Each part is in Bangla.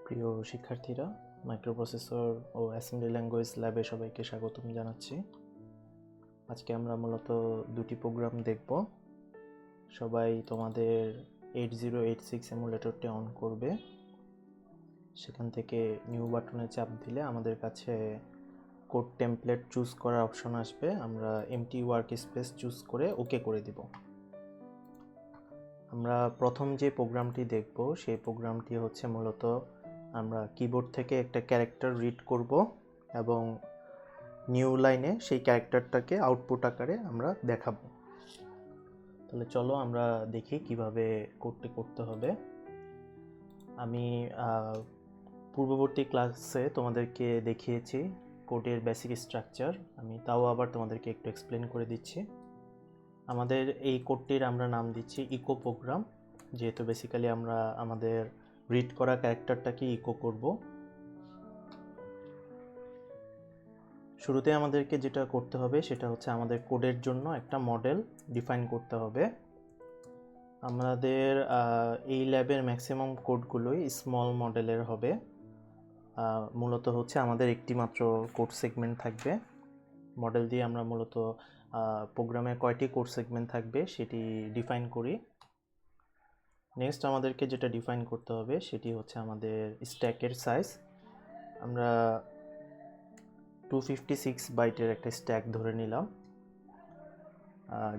প্রিয় শিক্ষার্থীরা, মাইক্রোপ্রসেসর ও অ্যাসেম্বলি ল্যাঙ্গুয়েজ ল্যাবে সবাইকে স্বাগতম জানাচ্ছি। আজকে আমরা মূলত দুটি প্রোগ্রাম দেখব। সবাই তোমাদের 8086 এমুলেটরটি অন করবে। সেখান থেকে নিউ বাটনে চাপ দিলে আমাদের কাছে কোড টেমপ্লেট চুজ করার অপশন আসবে। আমরা এমটি ওয়ার্ক স্পেস চুজ করে ওকে করে দিব। আমরা প্রথম যে প্রোগ্রামটি দেখব সেই প্রোগ্রামটি হচ্ছে মূলত আমরা কিবোর্ড থেকে একটা ক্যারেক্টার রিড করব এবং নিউ লাইনে সেই ক্যারেক্টারটাকে আউটপুট আকারে আমরা দেখাবো। তাহলে চলো আমরা দেখি কিভাবে কোডটি করতে হবে। আমি পূর্ববর্তী ক্লাসে তোমাদেরকে দেখিয়েছি কোডের বেসিক স্ট্রাকচার। আমি তাও আবার তোমাদেরকে একটু এক্সপ্লেন করে দিচ্ছি। আমাদের এই কোডটির আমরা নাম দিচ্ছি ইকো প্রোগ্রাম, যেহেতু বেসিক্যালি আমরা আমাদের রিড করা ক্যারেক্টারটাকে ইকো করব। শুরুতে আমাদেরকে যেটা করতে হবে সেটা হচ্ছে আমাদের কোডের জন্য একটা মডেল ডিফাইন করতে হবে। আমাদের এই ল্যাবের ম্যাক্সিমাম কোডগুলোই স্মল মডেলের হবে। মূলত হচ্ছে আমাদের একটি মাত্র কোড সেগমেন্ট থাকবে। মডেল দিয়ে আমরা মূলত প্রোগ্রামে কয়টি কোড সেগমেন্ট থাকবে সেটি ডিফাইন করি। নেক্সট আমাদেরকে যেটা ডিফাইন করতে হবে সেটি হচ্ছে আমাদের স্ট্যাকের সাইজ। আমরা 256 বাইটের একটা স্ট্যাক ধরে নিলাম।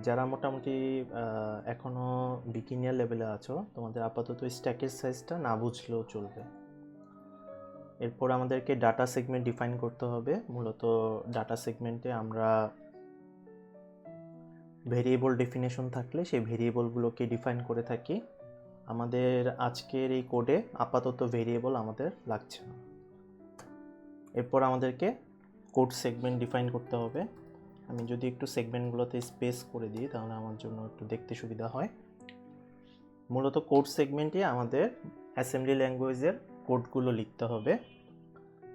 যারা মোটামুটি এখনও বিগিনার লেভেলে আছো, তোমাদের আপাতত স্ট্যাকের সাইজটা না বুঝলেও চলবে। এরপর আমাদেরকে ডাটা সেগমেন্ট ডিফাইন করতে হবে। মূলত ডাটা সেগমেন্টে আমরা ভেরিয়েবল ডেফিনেশন থাকলে সেই ভেরিয়েবলগুলোকে ডিফাইন করে থাকি। আমাদের আজকের এই কোডে আপাতত ভেরিয়েবল আমাদের লাগছে না। এরপর আমাদেরকে কোড সেগমেন্ট ডিফাইন করতে হবে। আমি যদি একটু সেগমেন্টগুলোতে স্পেস করে দিই তাহলে আমার জন্য একটু দেখতে সুবিধা হয়। মূলত কোড সেগমেন্টে আমাদের অ্যাসেম্বলি ল্যাঙ্গুয়েজের কোডগুলো লিখতে হবে।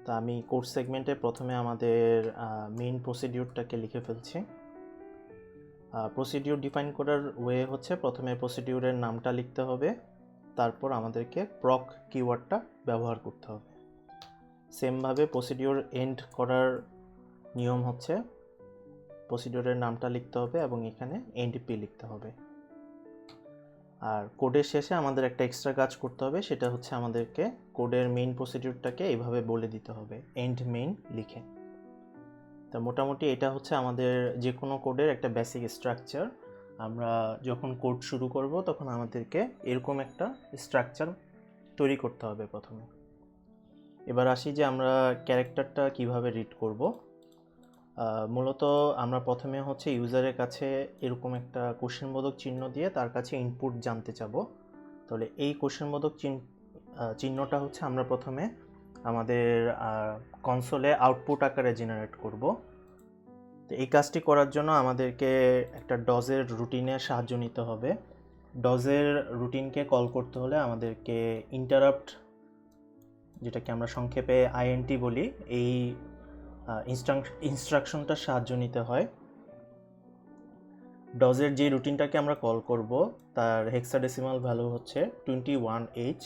তা আমি কোড সেগমেন্টে প্রথমে আমাদের মেইন প্রসিডিউরটাকে লিখে ফেলছি। প্রসিডিউর ডিফাইন করার ওয়ে হচ্ছে প্রথমে প্রসিডিউরের নামটা লিখতে হবে, তারপর আমাদেরকে প্রক কিওয়ার্ডটা ব্যবহার করতে হবে। সেমভাবে প্রসিডিউর এন্ড করার নিয়ম হচ্ছে প্রসিডিউরের নামটা লিখতে হবে এবং এখানে এন্ড পি লিখতে হবে। আর কোডের শেষে আমাদের একটা এক্সট্রা কাজ করতে হবে, সেটা হচ্ছে আমাদেরকে কোডের মেইন প্রসিডিউরটাকে এইভাবে বলে দিতে হবে, এন্ড মেইন লিখে। তা মোটামুটি এটা হচ্ছে আমাদের যে কোনো কোডের একটা বেসিক স্ট্রাকচার। আমরা যখন কোড শুরু করব তখন আমাদেরকে এরকম একটা স্ট্রাকচার তৈরি করতে হবে প্রথমে। এবার আসি যে আমরা ক্যারেক্টারটা কিভাবে রিড করব। মূলত আমরা প্রথমে হচ্ছে ইউজারের কাছে এরকম একটা কোশ্চেনবোধক চিহ্ন দিয়ে তার কাছে ইনপুট জানতে চাবো। তাহলে এই কোশ্চেনবোধক চিহ্নটা হচ্ছে আমরা প্রথমে আমাদের কনসোলে আউটপুট আকারে জেনারেট করব। তো এই কাজটি করার জন্য আমাদেরকে একটা ডজের রুটিনের সাহায্য নিতে হবে। ডজের রুটিনকে কল করতে হলে আমাদেরকে ইন্টারাপ্ট, যেটাকে আমরা সংক্ষেপে আইএনটি বলি, এই ইনস্ট্রাকশনটার সাহায্য নিতে হয়। ডজের যে রুটিনটাকে আমরা কল করব তার হেক্সাডেসিমাল ভ্যালু হচ্ছে 21H।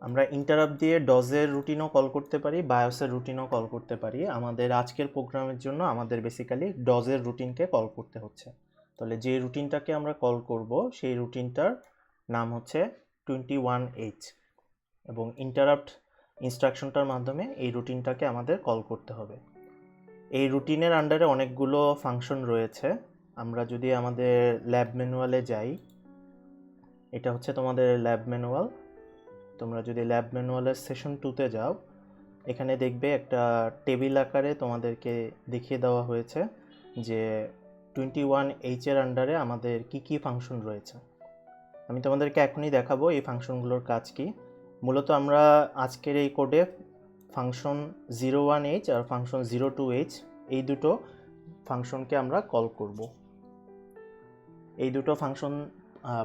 আমরা ইন্টারাপ্ট দিয়ে ডজের রুটিনও কল করতে পারি, বায়োসের রুটিনও কল করতে পারি। আমাদের আজকের প্রোগ্রামের জন্য আমাদের বেসিক্যালি ডজের রুটিনকে কল করতে হচ্ছে। তাহলে যে রুটিনটাকে আমরা কল করব সেই রুটিনটার নাম হচ্ছে 21H এবং ইন্টারাপ্ট ইনস্ট্রাকশনটার মাধ্যমে এই রুটিনটাকে আমাদের কল করতে হবে। এই রুটিনের আন্ডারে অনেকগুলো ফাংশন রয়েছে। আমরা যদি আমাদের ল্যাব ম্যানুয়ালে যাই, এটা হচ্ছে তোমাদের ল্যাব ম্যানুয়াল। তোমরা যদি ল্যাব ম্যানুয়ালের সেশন 2তে যাও, এখানে দেখবে একটা টেবিল আকারে তোমাদেরকে দেখিয়ে দেওয়া হয়েছে যে 21H এর আন্ডারে আমাদের কি কি ফাংশন রয়েছে। আমি তোমাদেরকে এখনই দেখাবো এই ফাংশনগুলোর কাজ কি। মূলত আমরা আজকের এই কোডে ফাংশন 01H আর ফাংশন 02H এই দুটো ফাংশনকে আমরা কল করব। এই দুটো ফাংশন,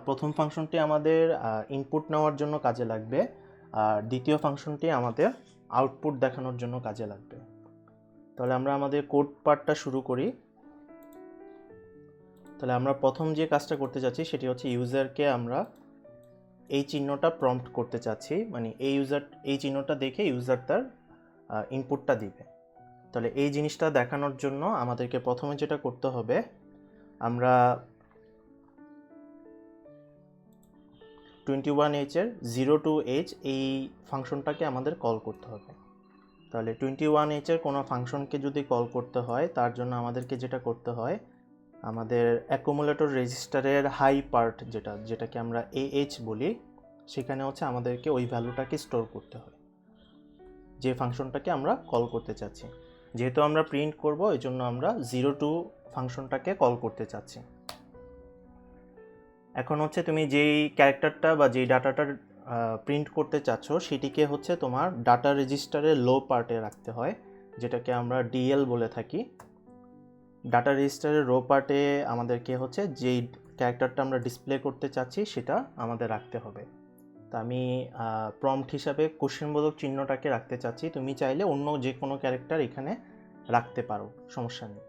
প্রথম ফাংশনটি আমাদের ইনপুট নেওয়ার জন্য কাজে লাগবে আর দ্বিতীয় ফাংশনটি আমাদের আউটপুট দেখানোর জন্য কাজে লাগবে। তাহলে আমরা আমাদের কোড পার্টটা শুরু করি। তাহলে আমরা প্রথম যে কাজটা করতে যাচ্ছি সেটি হচ্ছে ইউজারকে আমরা এই চিহ্নটা প্রম্পট করতে চাচ্ছি, মানে এই চিহ্নটা দেখে ইউজার তার ইনপুটটা দিবে। তাহলে এই জিনিসটা দেখানোর জন্য আমাদেরকে প্রথমে যেটা করতে হবে, আমরা 21h এর 0 to h এই ফাংশনটাকে আমাদের কল করতে হবে। তাহলে 21h এর কোনো ফাংশনকে যদি কল করতে হয়, তার জন্য আমাদেরকে যেটা করতে হয়, আমাদের অ্যাকুমুলেটর রেজিস্টারের হাই পার্ট যেটাকে আমরা AH বলি, সেখানে হচ্ছে আমাদেরকে ওই ভ্যালুটাকে স্টোর করতে হয়, যে ফাংশনটাকে আমরা কল করতে চাচ্ছি। যেহেতু আমরা প্রিন্ট করব, এই জন্য আমরা 0 to ফাংশনটাকে কল করতে চাচ্ছি। এখন হচ্ছে তুমি যেই ক্যারেক্টারটা বা যেই ডাটাটার প্রিন্ট করতে চাচ্ছ, সেটিকে হচ্ছে তোমার ডাটা রেজিস্টারের লো পার্টে রাখতে হয়, যেটাকে আমরা DL বলে থাকি। ডাটা রেজিস্টারের লো পার্টে আমাদেরকে হচ্ছে যেই ক্যারেক্টারটা আমরা ডিসপ্লে করতে চাচ্ছি সেটা আমাদের রাখতে হবে। তা আমি প্রম্পট হিসাবে কোশ্চেনবোধক চিহ্নটাকে রাখতে চাচ্ছি। তুমি চাইলে অন্য যে কোনো ক্যারেক্টার এখানে রাখতে পারো, সমস্যা নেই।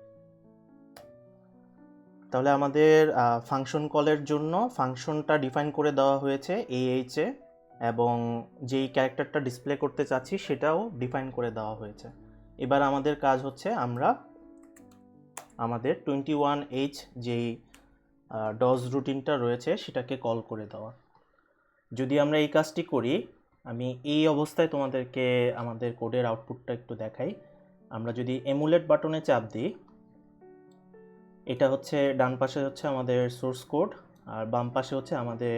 তাহলে আমাদের ফাংশন কলের জন্য ফাংশনটা ডিফাইন করে দেওয়া হয়েছে AH এ, এবং যেই ক্যারেক্টারটা ডিসপ্লে করতে চাচ্ছি সেটাও ডিফাইন করে দেওয়া হয়েছে। এবার আমাদের কাজ হচ্ছে আমরা আমাদের 21h যেই ডজ রুটিনটা রয়েছে সেটাকে কল করে দেওয়া। যদি আমরা এই কাজটি করি, আমি এই অবস্থায় তোমাদেরকে আমাদের কোডের আউটপুটটা একটু দেখাই। আমরা যদি এমুলেট বাটনে চাপ দিই, এটা হচ্ছে ডান পাশে হচ্ছে আমাদের সোর্স কোড, আর বাম পাশে হচ্ছে আমাদের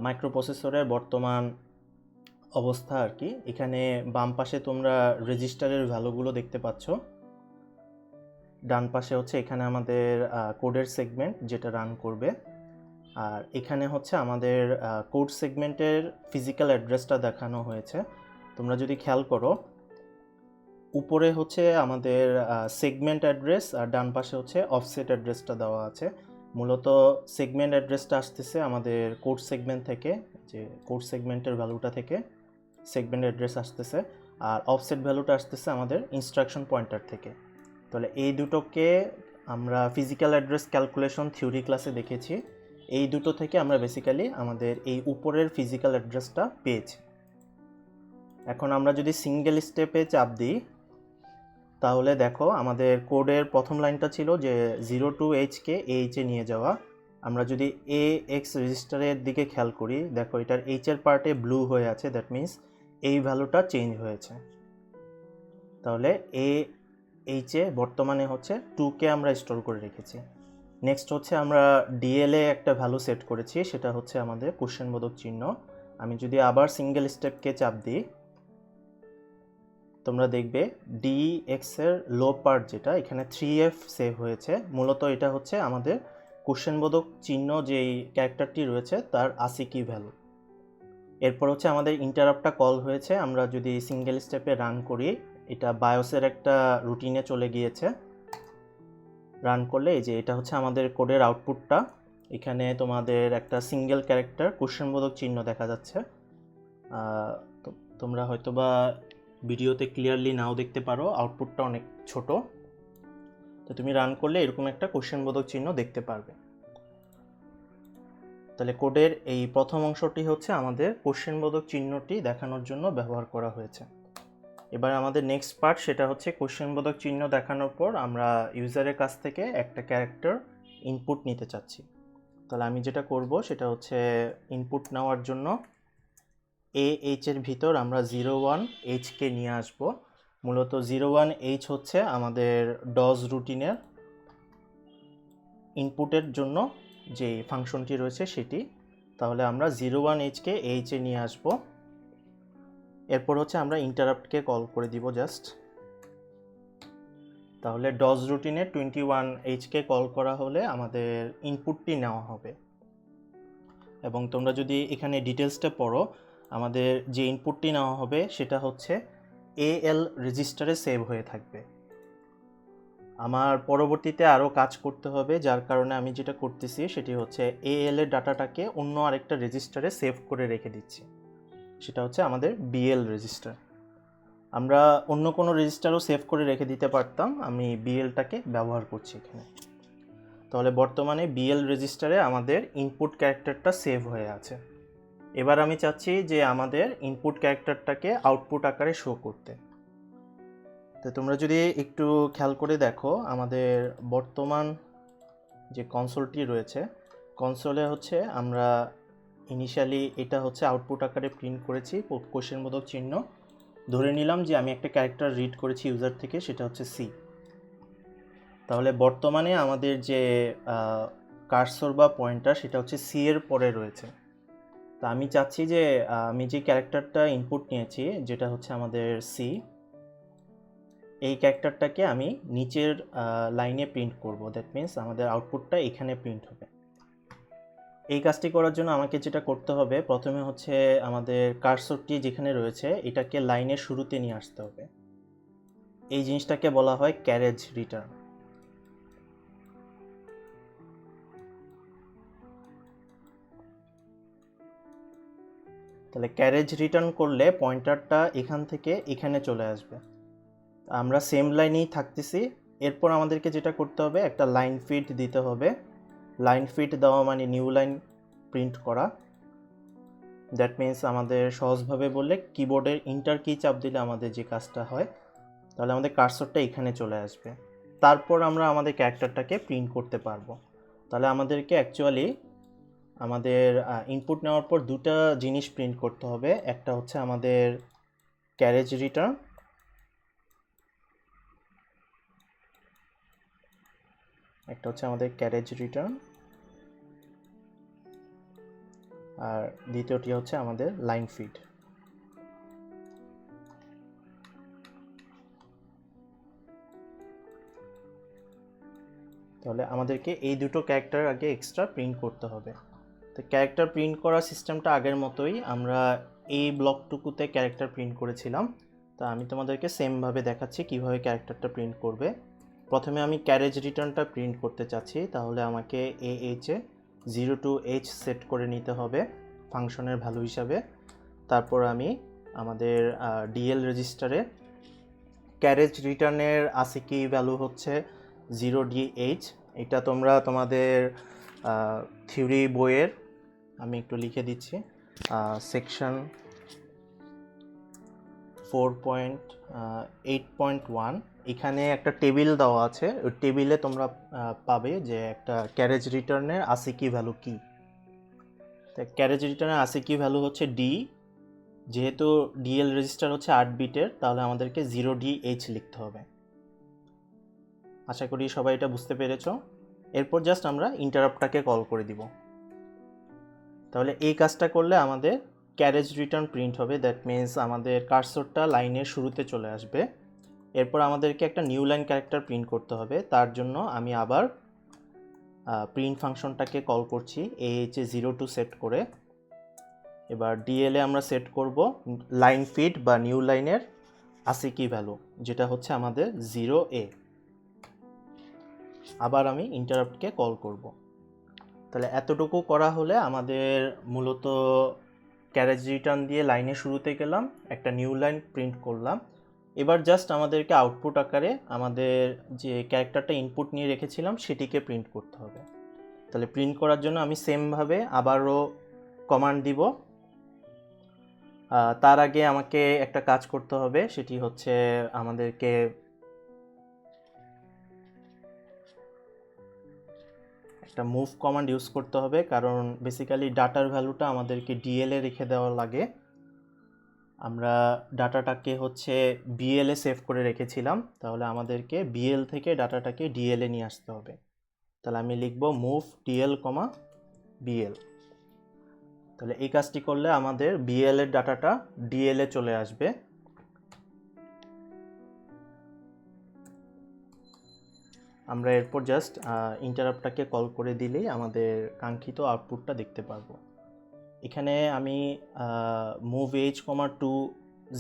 মাইক্রোপ্রসেসরের বর্তমান অবস্থা আর কি। এখানে বাম পাশে তোমরা রেজিস্টারের ভ্যালুগুলো দেখতে পাচ্ছ, ডান পাশে হচ্ছে এখানে আমাদের কোডের সেগমেন্ট যেটা রান করবে, আর এখানে হচ্ছে আমাদের কোড সেগমেন্টের ফিজিক্যাল অ্যাড্রেসটা দেখানো হয়েছে। তোমরা যদি খেয়াল করো, উপরে হচ্ছে আমাদের সেগমেন্ট অ্যাড্রেস আর ডান পাশে হচ্ছে অফসেট অ্যাড্রেসটা দেওয়া আছে। মূলত সেগমেন্ট অ্যাড্রেসটা আসতেছে আমাদের কোড সেগমেন্ট থেকে, যে কোড সেগমেন্টের ভ্যালুটা থেকে সেগমেন্ট অ্যাড্রেস আসতেছে, আর অফসেট ভ্যালুটা আসতেছে আমাদের ইনস্ট্রাকশন পয়েন্টার থেকে। তাহলে এই দুটোকে আমরা ফিজিক্যাল অ্যাড্রেস ক্যালকুলেশন থিওরি ক্লাসে দেখেছি। এই দুটো থেকে আমরা বেসিক্যালি আমাদের এই উপরের ফিজিক্যাল অ্যাড্রেসটা পেয়েছি। এখন আমরা যদি সিঙ্গেল স্টেপে চাপ দিই, তাহলে দেখো আমাদের কোডের প্রথম লাইনটা ছিল যে 0 to h কে AH এ নিয়ে যাওয়া। আমরা যদি AX রেজিস্টারের দিকে খেয়াল করি, দেখো এটার H এর পার্টে ব্লু হয়ে আছে, দ্যাট মিন্স এই ভ্যালুটা চেঞ্জ হয়েছে। তাহলে AH এ বর্তমানে হচ্ছে 2 কে আমরা স্টোর করে রেখেছি। নেক্সট হচ্ছে আমরা DL এ একটা ভ্যালু সেট করেছি, সেটা হচ্ছে আমাদের কোশ্চেনবোধক চিহ্ন। আমি যদি আবার সিঙ্গেল স্টেপকে চাপ দিই, তোমরা দেখবে DX এর লো পার্ট যেটা, এখানে 3F সেভ হয়েছে। মূলত এটা হচ্ছে আমাদের কোশ্চেনবোধক চিহ্ন যেই ক্যারেক্টারটি রয়েছে তার ASCII কি ভ্যালু। এরপর হচ্ছে আমাদের ইন্টারাপ্টটা কল হয়েছে। আমরা যদি সিঙ্গেল স্টেপে রান করি, এটা বায়োসের একটা রুটিনে চলে গিয়েছে। রান করলে এই যে এটা হচ্ছে আমাদের কোডের আউটপুটটা। এখানে তোমাদের একটা সিঙ্গেল ক্যারেক্টার কোশ্চেনবোধক চিহ্ন দেখা যাচ্ছে। তোমরা হয়তোবা ভিডিওতে ক্লিয়ারলি নাও দেখতে পারো, আউটপুটটা অনেক ছোট। তো তুমি রান করলে এরকম একটা কোশ্চেনবোধক চিহ্ন দেখতে পারবে। তাহলে কোডের এই প্রথম অংশটি হচ্ছে আমাদের কোশ্চেনবোধক চিহ্নটি দেখানোর জন্য ব্যবহার করা হয়েছে। এবার আমাদের নেক্সট পার্ট, সেটা হচ্ছে কোশ্চেনবোধক চিহ্ন দেখানোর পর আমরা ইউজারের কাছ থেকে একটা ক্যারেক্টার ইনপুট নিতে চাচ্ছি। তাহলে আমি যেটা করব সেটা হচ্ছে ইনপুট নেওয়ার জন্য AH এর ভিতর আমরা 01H কে নিয়ে আসব। মূলত 01H হচ্ছে আমাদের ডজ রুটিনের ইনপুটের জন্য যে ফাংশনটি রয়েছে সেটি। তাহলে আমরা 01H কে H এ নিয়ে আসব। এরপর হচ্ছে আমরা ইন্টারাপ্টকে কল করে দিব জাস্ট। তাহলে ডজ রুটিনে 21H কে কল করা হলে আমাদের ইনপুটটি নেওয়া হবে। এবং তোমরা যদি এখানে ডিটেলসটা পড়ো, আমাদের যে ইনপুটটি নেওয়া হবে সেটা হচ্ছে AL রেজিস্টারে সেভ হয়ে থাকবে। আমার পরবর্তীতে আরও কাজ করতে হবে, যার কারণে আমি যেটা করতেছি সেটি হচ্ছে AL এর ডাটাটাকে অন্য আরেকটা রেজিস্টারে সেভ করে রেখে দিচ্ছি। সেটা হচ্ছে আমাদের BL রেজিস্টার। আমরা অন্য কোনো রেজিস্টারও সেভ করে রেখে দিতে পারতাম, আমি BLটাকে ব্যবহার করছি এখানে। তাহলে বর্তমানে BL রেজিস্টারে আমাদের ইনপুট ক্যারেক্টারটা সেভ হয়ে আছে। এবার আমি চাচ্ছি যে আমাদের ইনপুট ক্যারেক্টারটাকে আউটপুট আকারে শো করতে। তো তোমরা যদি একটু খেয়াল করে দেখো, আমাদের বর্তমান যে কনসোলটি রয়েছে, কনসোলে হচ্ছে আমরা ইনিশিয়ালি এটা হচ্ছে আউটপুট আকারে প্রিন্ট করেছি কোশ্চেনবোধক চিহ্ন। ধরে নিলাম যে আমি একটা ক্যারেক্টার রিড করেছি ইউজার থেকে, সেটা হচ্ছে সি। তাহলে বর্তমানে আমাদের যে কার্সর বা পয়েন্টার সেটা হচ্ছে সি এর পরে রয়েছে। তা আমি চাচ্ছি যে আমি যে ক্যারেক্টারটা ইনপুট নিয়েছি যেটা হচ্ছে আমাদের সি, এই ক্যারেক্টারটাকে আমি নিচের লাইনে প্রিন্ট করব। দ্যাট মিন্স আমাদের আউটপুটটা এখানে প্রিন্ট হবে। এই কাজটি করার জন্য আমাকে যেটা করতে হবে, প্রথমে হচ্ছে আমাদের কার্সরটি যেখানে রয়েছে এটাকে লাইনের শুরুতে নিয়ে আসতে হবে। এই জিনিসটাকে বলা হয় ক্যারেজ রিটার্ন। তাহলে ক্যারেজ রিটার্ন করলে পয়েন্টারটা এখান থেকে এখানে চলে আসবে। আমরা সেম লাইনেই থাকতেছি। এরপর আমাদেরকে যেটা করতে হবে, একটা লাইন ফিট দিতে হবে। লাইন ফিট দেওয়া মানে নিউ লাইন প্রিন্ট করা। দ্যাট মিন্স আমাদের সহজভাবে বললে কিবোর্ডের ইন্টার কি চাপ দিলে আমাদের যে কাজটা হয়, তাহলে আমাদের কার্সরটা এখানে চলে আসবে। তারপর আমরা আমাদের ক্যারেক্টারটাকে প্রিন্ট করতে পারবো। তাহলে আমাদেরকে অ্যাকচুয়ালি আমাদের ইনপুট নেওয়ার পর দুটো জিনিস প্রিন্ট করতে হবে। একটা হচ্ছে আমাদের ক্যারেজ রিটার্ন, আর দ্বিতীয়টি হচ্ছে আমাদের লাইন ফিড। তাহলে আমাদেরকে এই দুটো ক্যারেক্টার আগে এক্সট্রা প্রিন্ট করতে হবে। তো ক্যারেক্টার প্রিন্ট করার সিস্টেমটা আগের মতোই, আমরা এই ব্লকটুকুতে ক্যারেক্টার প্রিন্ট করেছিলাম। তা আমি তোমাদেরকে সেমভাবে দেখাচ্ছি কিভাবে ক্যারেক্টারটা প্রিন্ট করবে। প্রথমে আমি ক্যারেজ রিটার্নটা প্রিন্ট করতে চাচ্ছি, তাহলে আমাকে AH-এ 0 to H সেট করে নিতে হবে ফাংশনের ভ্যালু হিসাবে। তারপর আমি আমাদের DL রেজিস্টারে ক্যারেজ রিটার্নের ASCII ভ্যালু হচ্ছে 0DH। এটা তোমরা তোমাদের থিওরি বইয়ের, আমি একটু লিখে দিচ্ছি, সেকশন 4.8.1 এখানে একটা টেবিল দেওয়া আছে। ওই টেবিলে তোমরা পাবে যে একটা ক্যারেজ রিটার্নের ASCII ভ্যালু কী। তো ক্যারেজ রিটার্নের ASCII ভ্যালু হচ্ছে ডি। যেহেতু ডিএল রেজিস্টার হচ্ছে 8 বিটের, তাহলে আমাদেরকে 0DH লিখতে হবে। আশা করি সবাই এটা বুঝতে পেরেছো। এরপর জাস্ট আমরা ইন্টারাপ্টটাকে কল করে দিব। তাহলে এই কাজটা করলে আমাদের ক্যারেজ রিটার্ন প্রিন্ট হবে। দ্যাট মিন্স আমাদের কার্সরটা লাইনের শুরুতে চলে আসবে। এরপর আমাদেরকে একটা নিউ লাইন ক্যারেক্টার প্রিন্ট করতে হবে। তার জন্য আমি আবার প্রিন্ট ফাংশনটাকে কল করছি AH-এ 0 to সেট করে। এবার ডিএল-এ আমরা সেট করব লাইন ফিড বা নিউ লাইনের ASCII ভ্যালু, যেটা হচ্ছে আমাদের 0A। আবার আমি ইন্টারাপ্টকে কল করব। তাহলে এতটুকু করা হলে আমাদের মূলত ক্যারেজ রিটার্ন দিয়ে লাইনের শুরুতে গেলাম, একটা নিউ লাইন প্রিন্ট করলাম। এবার জাস্ট আমাদেরকে আউটপুট আকারে আমাদের যে ক্যারেক্টারটা ইনপুট নিয়ে রেখেছিলাম সেটিকে প্রিন্ট করতে হবে। তাহলে প্রিন্ট করার জন্য আমি সেমভাবে আবারও কমান্ড দিব। তার আগে আমাকে একটা কাজ করতে হবে, সেটি হচ্ছে আমাদেরকে একটা মুভ কমান্ড ইউজ করতে হবে, কারণ বেসিক্যালি ডাটার ভ্যালুটা আমাদেরকে ডিএল-এ রেখে দেওয়া লাগে। আমরা ডাটাটাকে হচ্ছে বিএল-এ সেভ করে রেখেছিলাম, তাহলে আমাদেরকে বিএল থেকে ডাটাটাকে ডিএল-এ নিয়ে আসতে হবে। তাহলে আমি লিখব মুভ ডিএল, বিএল। তাহলে এই কাজটি করলে আমাদের বিএল এর ডাটাটা ডিএল-এ চলে আসবে। আমরা এরপর জাস্ট ইন্টারাপ্টটাকে কল করে দিলেই আমাদের কাঙ্ক্ষিত আউটপুটটা দেখতে পারবো। এখানে আমি মুভ এইচ, 2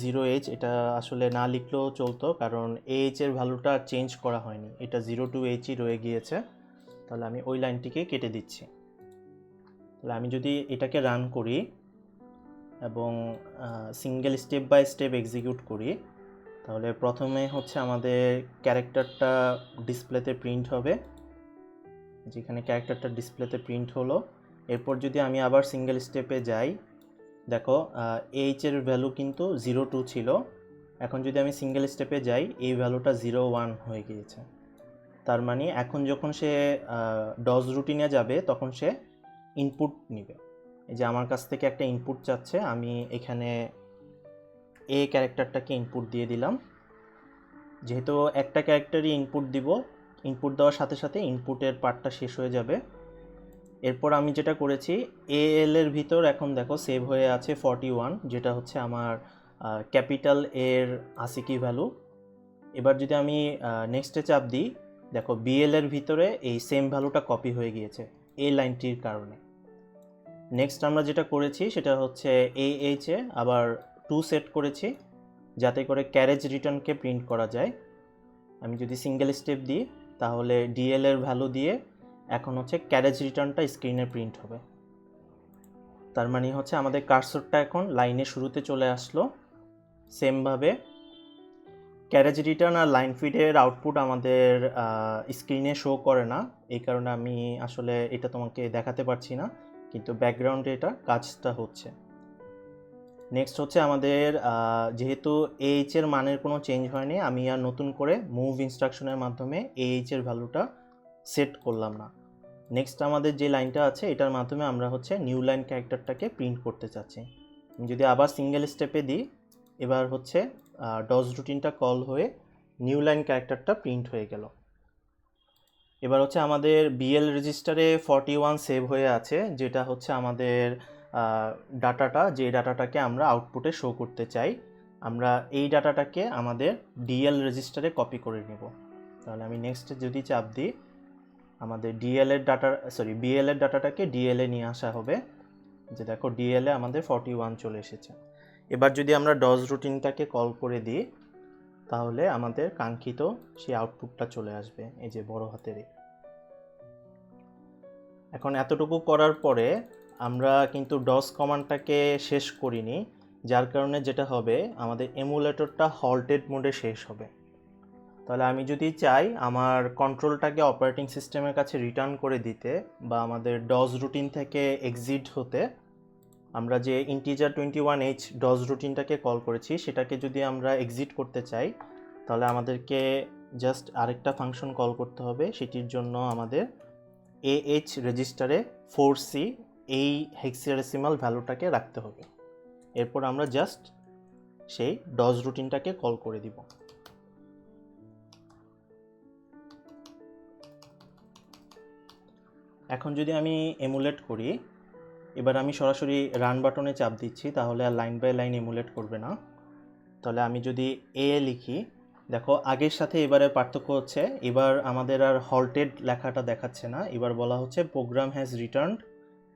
0H এটা আসলে না লিখলেও চলতো, কারণ AH এর ভ্যালুটা চেঞ্জ করা হয়নি, এটা 0 to H-ই রয়ে গিয়েছে। তাহলে আমি ওই লাইনটিকে কেটে দিচ্ছি। তাহলে আমি যদি এটাকে রান করি এবং single step by step execute করি, তাহলে প্রথমে হচ্ছে আমাদের ক্যারেক্টারটা ডিসপ্লেতে প্রিন্ট হবে, যেখানে ক্যারেক্টারটা ডিসপ্লেতে প্রিন্ট হলো। এরপর যদি আমি আবার সিঙ্গেল স্টেপে যাই, দেখো এইচ এর ভ্যালু কিন্তু 0 2 ছিল, এখন যদি আমি সিঙ্গেল স্টেপে যাই এই ভ্যালুটা 0 1 হয়ে গিয়েছে। তার মানে এখন যখন সে ডজ রুটিনে যাবে তখন সে ইনপুট নেবে। এই যে আমার কাছ থেকে একটা ইনপুট চাচ্ছে, আমি এখানে এ ক্যারেক্টারটাকে ইনপুট দিয়ে দিলাম। যেহেতু একটা ক্যারেক্টারই ইনপুট দিব, ইনপুট দেওয়ার সাথে সাথে ইনপুটের পার্টটা শেষ হয়ে যাবে। এরপর আমি যেটা করেছি, এল এর ভিতর এখন দেখো সেভ হয়ে আছে 41, যেটা হচ্ছে আমার ক্যাপিটাল এর ASCII ভ্যালু। এবার যদি আমি নেক্সটে চাপ দিই, দেখো বিএল এর ভিতরে এই সেম ভ্যালুটা কপি হয়ে গিয়েছে এই লাইনটির কারণে। নেক্সট আমরা যেটা করেছি সেটা হচ্ছে এইচ এ আবার 2 সেট করেছি যাতে করে ক্যারেজ রিটার্নকে প্রিন্ট করা যায়। আমি যদি সিঙ্গেল স্টেপ দিই তাহলে ডিএল এর ভ্যালু দিয়ে এখন হচ্ছে ক্যারেজ রিটার্নটা স্ক্রিনে প্রিন্ট হবে। তার মানে হচ্ছে আমাদের কার্সরটা এখন লাইনের শুরুতে চলে আসলো। সেমভাবে ক্যারেজ রিটার্ন আর লাইন ফিডের আউটপুট আমাদের স্ক্রিনে শো করে না, এই কারণে আমি আসলে এটা তোমাকে দেখাতে পারছি না, কিন্তু ব্যাকগ্রাউন্ডে এটা কাজটা হচ্ছে। নেক্সট হচ্ছে আমাদের যেহেতু এইচ এর মানের কোনো চেঞ্জ হয়নি, আমি আর নতুন করে মুভ ইনস্ট্রাকশনের মাধ্যমে এইচ এর ভ্যালুটা সেট করলাম না। নেক্সট আমাদের যে লাইনটা আছে এটার মাধ্যমে আমরা হচ্ছে নিউ লাইন ক্যারেক্টারটাকে প্রিন্ট করতে চাচ্ছি। যদি আবার সিঙ্গেল স্টেপে দিই, এবার হচ্ছে ডজ রুটিনটা কল হয়ে নিউ লাইন ক্যারেক্টারটা প্রিন্ট হয়ে গেল। এবার হচ্ছে আমাদের বিএল রেজিস্টারে 41 সেভ হয়ে আছে, যেটা হচ্ছে আমাদের ডাটাটা, যে ডাটাটাকে আমরা আউটপুটে শো করতে চাই। আমরা এই ডাটাটাকে আমাদের ডিএল রেজিস্টারে কপি করে নেব। তাহলে আমি নেক্সট যদি চাপ দিই, আমাদের বিএল এর ডাটাটাকে ডিএল এ নিয়ে আসা হবে। যে দেখো ডিএল এ আমাদের 41 চলে এসেছে। এবার যদি আমরা ডজ রুটিনটাকে কল করে দিই তাহলে আমাদের কাঙ্ক্ষিত সেই আউটপুটটা চলে আসবে, এই যে বড় হাতের। এখন এতটুকু করার পরে আমরা কিন্তু ডজ কমান্ডটাকে শেষ করিনি, যার কারণে যেটা হবে আমাদের এমুলেটরটা হল্টেড মোডে শেষ হবে। তাহলে আমি যদি চাই আমার কন্ট্রোলটাকে অপারেটিং সিস্টেমের কাছে রিটার্ন করে দিতে বা আমাদের ডজ রুটিন থেকে এক্সিট হতে, আমরা যে ইন্টিজার 21h ডজ রুটিনটাকে কল করেছি সেটাকে যদি আমরা এক্সিট করতে চাই তাহলে আমাদেরকে জাস্ট আরেকটা ফাংশন কল করতে হবে। সেটির জন্য আমাদের AH রেজিস্টারে 4C এই হেক্সাডেসিমাল ভ্যালুটাকে রাখতে হবে। এরপর আমরা জাস্ট সেই ডজ রুটিনটাকে কল করে দিব। এখন যদি আমি এমুলেট করি, এবার আমি সরাসরি রান বাটনে চাপ দিচ্ছি, তাহলে আর লাইন বাই লাইন এমুলেট করবে না। তাহলে আমি যদি এ লিখি, দেখো আগের সাথে এবারে পার্থক্য হচ্ছে, এবার আমাদের আর হল্টেড লেখাটা দেখাচ্ছে না, এবার বলা হচ্ছে program has returned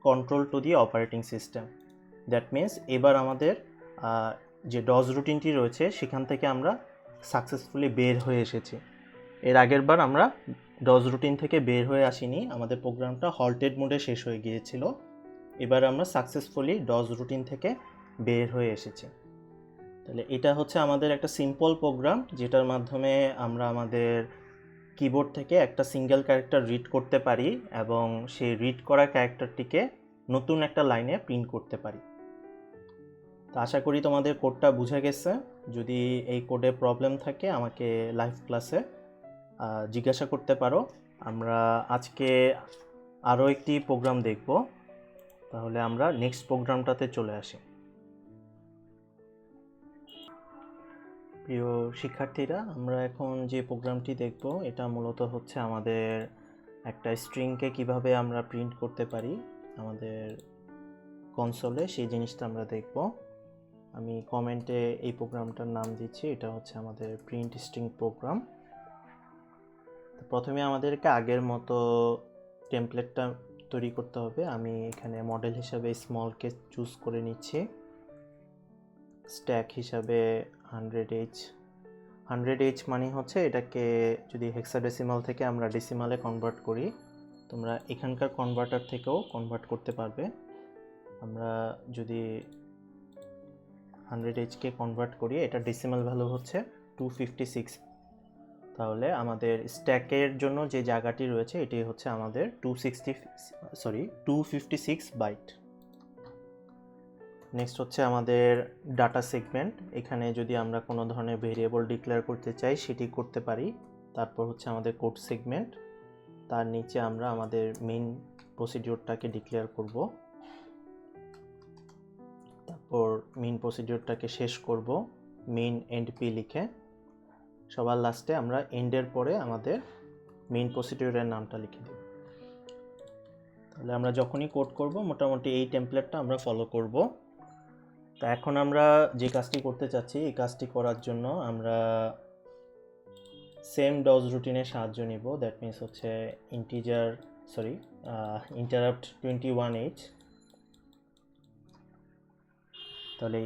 control to the operating system. That means এবার আমাদের যে ডজ রুটিনটি রয়েছে সেখান থেকে আমরা সাকসেসফুলি বের হয়ে এসেছি। এর আগের বার আমরা ডজ রুটিন থেকে বের হয়ে আসিনি, আমাদের প্রোগ্রামটা হল্টেড মোডে শেষ হয়ে গিয়েছিল। এবার আমরা সাকসেসফুলি ডজ রুটিন থেকে বের হয়ে এসেছি। তাহলে এটা হচ্ছে আমাদের একটা সিম্পল প্রোগ্রাম, যেটার মাধ্যমে আমরা আমাদের কিবোর্ড থেকে একটা সিঙ্গেল ক্যারেক্টার রিড করতে পারি এবং সেই রিড করা ক্যারেক্টারটিকে নতুন একটা লাইনে প্রিন্ট করতে পারি। তো আশা করি তোমাদের কোডটা বুঝে গেছে। যদি এই কোডে প্রবলেম থাকে আমাকে লাইভ ক্লাসে জিজ্ঞাসা করতে পারো। আমরা আজকে আরও একটি প্রোগ্রাম দেখব, তাহলে আমরা নেক্সট প্রোগ্রামটাতে চলে আসি। প্রিয় শিক্ষার্থীরা, আমরা এখন যে প্রোগ্রামটি দেখব এটা মূলত হচ্ছে আমাদের একটা স্ট্রিংকে কিভাবে আমরা প্রিন্ট করতে পারি আমাদের কনসোলে, সেই জিনিসটা আমরা দেখব। আমি কমেন্টে এই প্রোগ্রামটার নাম দিচ্ছি, এটা হচ্ছে আমাদের প্রিন্ট স্ট্রিং প্রোগ্রাম। তো প্রথমে আমাদেরকে আগের মতো টেমপ্লেটটা তৈরি করতে হবে। আমি এখানে মডেল হিসাবে স্মলকে চুজ করে নিচ্ছি, স্ট্যাক হিসাবে 100H মানে হচ্ছে এটাকে যদি হেক্সাডেসিমাল থেকে আমরা ডেসিমালে কনভার্ট করি, তোমরা এখানকার কনভার্টার থেকেও কনভার্ট করতে পারবে। আমরা যদি 100Hকে কনভার্ট করি, এটা ডেসিমাল ভ্যালু হচ্ছে 256। তাহলে আমাদের স্ট্যাকের জন্য যে জায়গাটি রয়েছে এটি হচ্ছে আমাদের 256 বাইট। নেক্সট হচ্ছে আমাদের ডাটা সেগমেন্ট। এখানে যদি আমরা কোনো ধরনের ভেরিয়েবল ডিক্লেয়ার করতে চাই সেটি করতে পারি। তারপর হচ্ছে আমাদের কোড সেগমেন্ট, তার নিচে আমরা আমাদের মেইন প্রসিডিওরটাকে ডিক্লেয়ার করব, তারপর মেইন প্রসিডিওরটাকে শেষ করব মেইন এন্ড পি লিখে। সবার লাস্টে আমরা এন্ডের পরে আমাদের মেইন প্রসিডিওরের নামটা লিখে দেব। তাহলে আমরা যখনই কোড করব মোটামুটি এই টেমপ্লেটটা আমরা ফলো করব। তো এখন আমরা যে কাজটি করতে চাচ্ছি, এই কাজটি করার জন্য আমরা সেম ডজ রুটিনের সাহায্য নিব। দ্যাট মিনস হচ্ছে ইন্টারাপ্ট 21h। তাহলে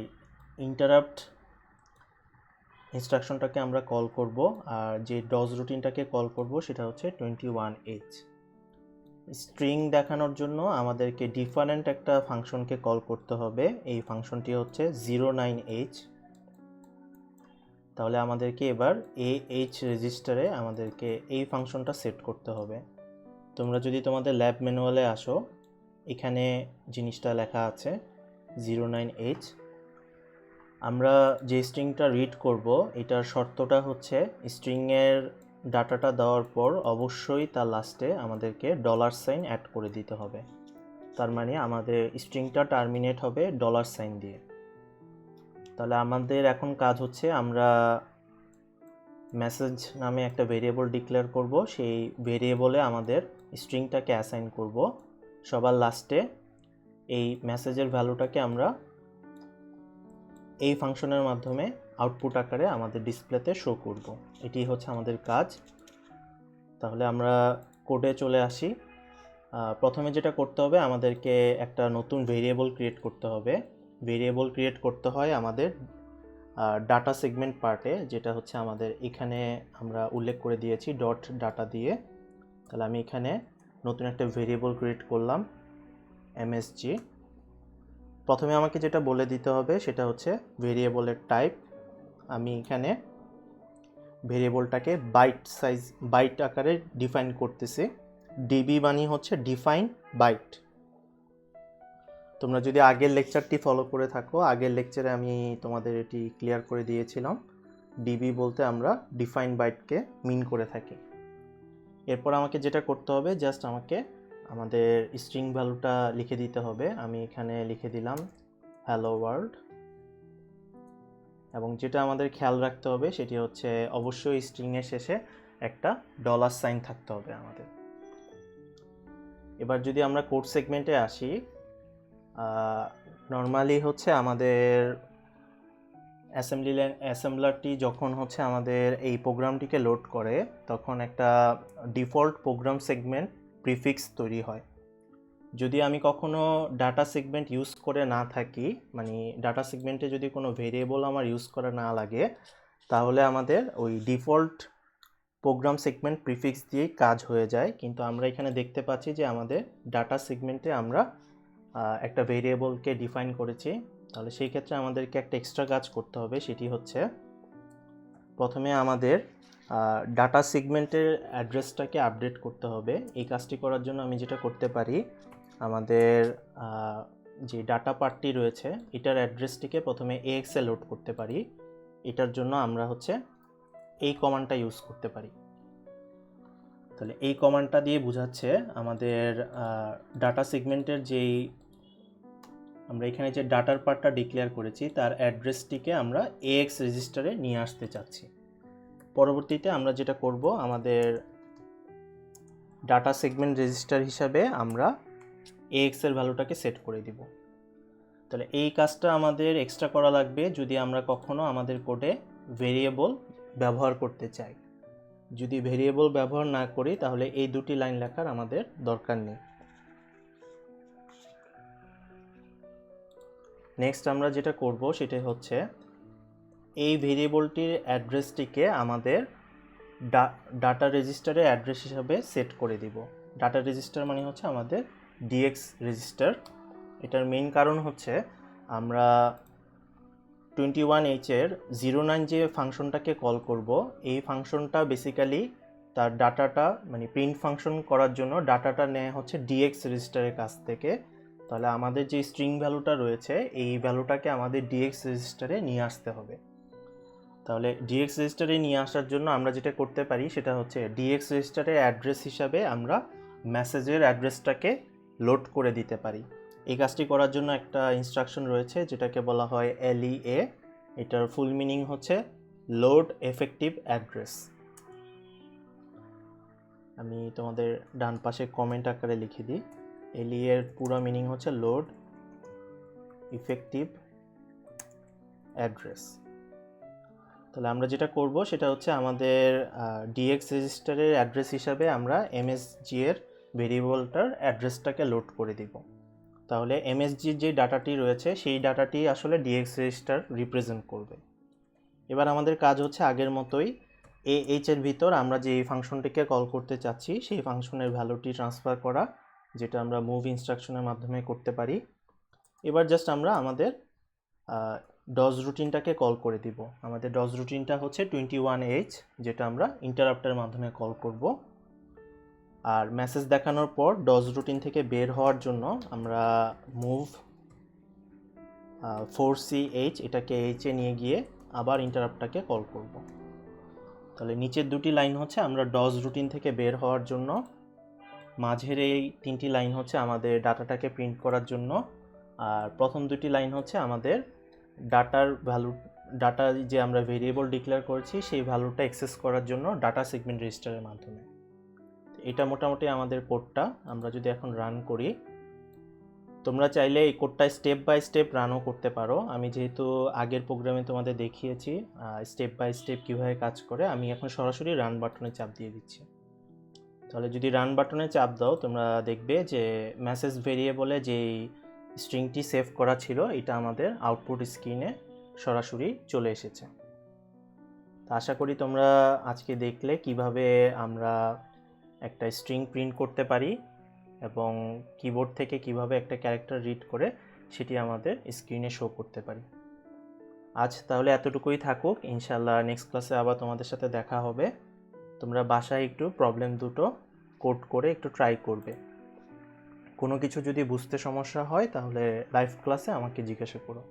ইন্টারাপ্ট ইনস্ট্রাকশনটাকে আমরা কল করব, আর যে ডজ রুটিনটাকে কল করব সেটা হচ্ছে 21h। স্ট্রিং দেখানোর জন্য আমাদেরকে ডিফারেন্ট একটা ফাংশনকে কল করতে হবে। এই ফাংশনটি হচ্ছে 09h। তাহলে আমাদেরকে এবার AH রেজিস্টারে আমাদেরকে এই ফাংশনটা সেট করতে হবে। তোমরা যদি তোমাদের ল্যাব ম্যানুয়ালে আসো, এখানে জিনিসটা লেখা আছে 09h। আমরা যে স্ট্রিংটা রিড করব এটার শর্তটা হচ্ছে স্ট্রিংয়ের ডাটাটা দেওয়ার পর অবশ্যই তার লাস্টে আমাদেরকে $সাইন অ্যাড করে দিতে হবে। তার মানে আমাদের স্ট্রিংটা টার্মিনেট হবে $সাইন দিয়ে। তাহলে আমাদের এখন কাজ হচ্ছে আমরা মেসেজ নামে একটা ভেরিয়েবল ডিক্লেয়ার করব। সেই ভেরিয়েবলে আমাদের স্ট্রিংটাকে অ্যাসাইন করব। সবার লাস্টে এই মেসেজের ভ্যালুটাকে আমরা এই ফাংশনের মাধ্যমে আউটপুট আকারে আমাদের ডিসপ্লেতে শো করব। এটি হচ্ছে আমাদের কাজ। তাহলে আমরা কোডে চলে আসি। প্রথমে যেটা করতে হবে, আমাদেরকে একটা নতুন ভেরিয়েবল ক্রিয়েট করতে হবে। ভেরিয়েবল ক্রিয়েট করতে হয় আমাদের ডাটা সেগমেন্ট পার্টে, যেটা হচ্ছে আমাদের এখানে আমরা উল্লেখ করে দিয়েছি ডট ডাটা দিয়ে। তাহলে আমি এখানে নতুন একটা ভেরিয়েবল ক্রিয়েট করলাম MSG। প্রথমে আমাকে যেটা বলে দিতে হবে সেটা হচ্ছে ভেরিয়েবলের টাইপ। আমি এখানে ভেরিয়েবলটাকে বাইট আকারে ডিফাইন করতেছি। ডিবি মানে হচ্ছে ডিফাইন বাইট। তোমরা যদি আগের লেকচারটি ফলো করে থাকো, আগের লেকচারে আমি তোমাদের এটি ক্লিয়ার করে দিয়েছিলাম। ডিবি বলতে আমরা ডিফাইন বাইটকে মিন করে থাকি। এরপর আমাকে যেটা করতে হবে, জাস্ট আমাকে আমাদের স্ট্রিং ভ্যালুটা লিখে দিতে হবে। আমি এখানে লিখে দিলাম হ্যালো ওয়ার্ল্ড। এবং যেটা আমাদের খেয়াল রাখতে হবে সেটি হচ্ছে অবশ্যই স্ট্রিংয়ের শেষে একটা $সাইন থাকতে হবে আমাদের। এবার যদি আমরা কোড সেগমেন্টে আসি, নর্মালি হচ্ছে আমাদের অ্যাসেম্বলারটি যখন হচ্ছে আমাদের এই প্রোগ্রামটিকে লোড করে তখন একটা ডিফল্ট প্রোগ্রাম সেগমেন্ট প্রিফিক্স তৈরি হয়। যদি আমি কখনো ডাটা সেগমেন্ট ইউজ করে না থাকি, মানে ডাটা সেগমেন্টে যদি কোনো ভেরিয়েবল আমার ইউজ করা না লাগে, তাহলে আমাদের ওই ডিফল্ট প্রোগ্রাম সেগমেন্ট প্রিফিক্স দিয়েই কাজ হয়ে যায়। কিন্তু আমরা এখানে দেখতে পাচ্ছি যে আমাদের ডাটা সেগমেন্টে আমরা একটা ভেরিয়েবলকে ডিফাইন করেছি। তাহলে সেই ক্ষেত্রে আমাদেরকে একটা এক্সট্রা কাজ করতে হবে, সেটি হচ্ছে প্রথমে আমাদের ডাটা সেগমেন্টের অ্যাড্রেসটাকে আপডেট করতে হবে। এই কাজটি করার জন্য আমি যেটা করতে পারি, আমাদের যে ডাটা পার্টটি রয়েছে এটার অ্যাড্রেসটিকে প্রথমে AX এ লোড করতে পারি। এটার জন্য আমরা হচ্ছে এই কমান্ডটা ইউজ করতে পারি। তাহলে এই কমান্ডটা দিয়ে বোঝাচ্ছে আমাদের ডাটা সেগমেন্টের যেই আমরা এখানে যে ডাটার পার্টটা ডিক্লেয়ার করেছি তার অ্যাড্রেসটিকে আমরা AX রেজিস্টারে নিয়ে আসতে চাচ্ছি। পরবর্তীতে আমরা যেটা করব, আমাদের ডাটা সেগমেন্ট রেজিস্টার হিসাবে আমরা AX এর ভ্যালুটাকে সেট করে দিব। তাহলে এই কাজটা আমাদের এক্সট্রা করা লাগবে যদি আমরা কখনো আমাদের কোডে ভেরিয়েবল ব্যবহার করতে চাই। যদি ভেরিয়েবল ব্যবহার না করি তাহলে এই দুটি লাইন লেখার আমাদের দরকার নেই। নেক্সট আমরা যেটা করব সেটা হচ্ছে এই ভেরিয়েবলটির অ্যাড্রেসটিকে আমাদের ডাটা রেজিস্টারের অ্যাড্রেস হিসাবে সেট করে দিব। ডাটা রেজিস্টার মানে হচ্ছে আমাদের DX রেজিস্টার। এটার মেইন কারণ হচ্ছে আমরা 21H এর 09 যে ফাংশনটাকে কল করব, এই ফাংশনটা বেসিক্যালি তার ডাটাটা মানে প্রিন্ট ফাংশন করার জন্য ডাটাটা নেয় হচ্ছে DX রেজিস্টারের কাছ থেকে। তাহলে আমাদের যে স্ট্রিং ভ্যালুটা রয়েছে এই ভ্যালুটাকে আমাদের ডিএক্স রেজিস্টারে নিয়ে আসতে হবে। তাহলে ডিএক্স রেজিস্টারে নিয়ে আসার জন্য আমরা যেটা করতে পারি সেটা হচ্ছে ডিএক্স রেজিস্টারের অ্যাড্রেস হিসাবে আমরা মেসেজের অ্যাড্রেসটাকে লোড করে দিতে পারি। এই কাজটি করার জন্য একটা ইনস্ট্রাকশন রয়েছে যেটাকে বলা হয় LEA। এটার ফুল মিনিং হচ্ছে লোড এফেক্টিভ অ্যাড্রেস। আমি তোমাদের ডান পাশে কমেন্ট আকারে লিখে দিই। LEA এর পুরো মিনিং হচ্ছে লোড ইফেক্টিভ অ্যাড্রেস। তাহলে আমরা যেটা করব সেটা হচ্ছে আমাদের ডিএক্স রেজিস্টারের অ্যাড্রেস হিসাবে আমরা MSG এর ভেরিয়েবলটার অ্যাড্রেসটাকে লোড করে দিব। তাহলে MSGর যে ডাটাটি রয়েছে সেই ডাটাটি আসলে ডিএক্স রেজিস্টার রিপ্রেজেন্ট করবে। এবার আমাদের কাজ হচ্ছে আগের মতোই AH এর ভিতর আমরা যে এই ফাংশনটিকে কল করতে চাচ্ছি সেই ফাংশনের ভ্যালুটি ট্রান্সফার করা, যেটা আমরা মুভ ইনস্ট্রাকশনের মাধ্যমে করতে পারি। এবার জাস্ট আমরা আমাদের ডজ রুটিনটাকে কল করে দিব। আমাদের ডজ রুটিনটা হচ্ছে 21H, যেটা আমরা ইন্টারাপ্টের মাধ্যমে কল করব। আর মেসেজ দেখানোর পর ডজ রুটিন থেকে বের হওয়ার জন্য আমরা মুভ 4CH এটাকে H এ নিয়ে গিয়ে আবার ইন্টারাপ্টটাকে কল করব। তাহলে নিচের দুটি লাইন হচ্ছে আমরা ডজ রুটিন থেকে বের হওয়ার জন্য, মাঝের এই তিনটি লাইন হচ্ছে আমাদের ডাটাটাকে প্রিন্ট করার জন্য, আর প্রথম দুটি লাইন হচ্ছে আমাদের ডাটা যে আমরা ভেরিয়েবল ডিক্লেয়ার করেছি সেই ভ্যালুটা অ্যাক্সেস করার জন্য ডাটা সেগমেন্ট রেজিস্টারের মাধ্যমে। এটা মোটামুটি আমাদের কোডটা। আমরা যদি এখন রান করি, তোমরা চাইলে এই কোডটা স্টেপ বাই স্টেপ রানও করতে পারো। আমি যেহেতু আগের প্রোগ্রামে তোমাদের দেখিয়েছি স্টেপ বাই স্টেপ কীভাবে কাজ করে, আমি এখন সরাসরি রান বাটনে চাপ দিয়ে দিচ্ছি। তাহলে যদি রান বাটনে চাপ দাও তোমরা দেখবে যে মেসেজ ভেরিয়েবলে যেই স্ট্রিংটি সেভ করা ছিল এটা আমাদের আউটপুট স্ক্রিনে সরাসরি চলে এসেছে। তা আশা করি তোমরা আজকে দেখলে কিভাবে আমরা একটা স্ট্রিং প্রিন্ট করতে পারি এবং কিবোর্ড থেকে কিভাবে একটা ক্যারেক্টার রিড করে সেটি আমাদের স্ক্রিনে শো করতে পারি। আজ তাহলে এতটুকুই থাকুক, ইনশাআল্লাহ নেক্সট ক্লাসে আবার তোমাদের সাথে দেখা হবে। তোমরা বাসায় একটু প্রবলেম দুটো কোড করে একটু ট্রাই করবে। কোনো কিছু যদি বুঝতে সমস্যা হয় তাহলে লাইভ ক্লাসে আমাকে জিজ্ঞাসা করো।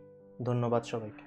ধন্যবাদ সবাইকে।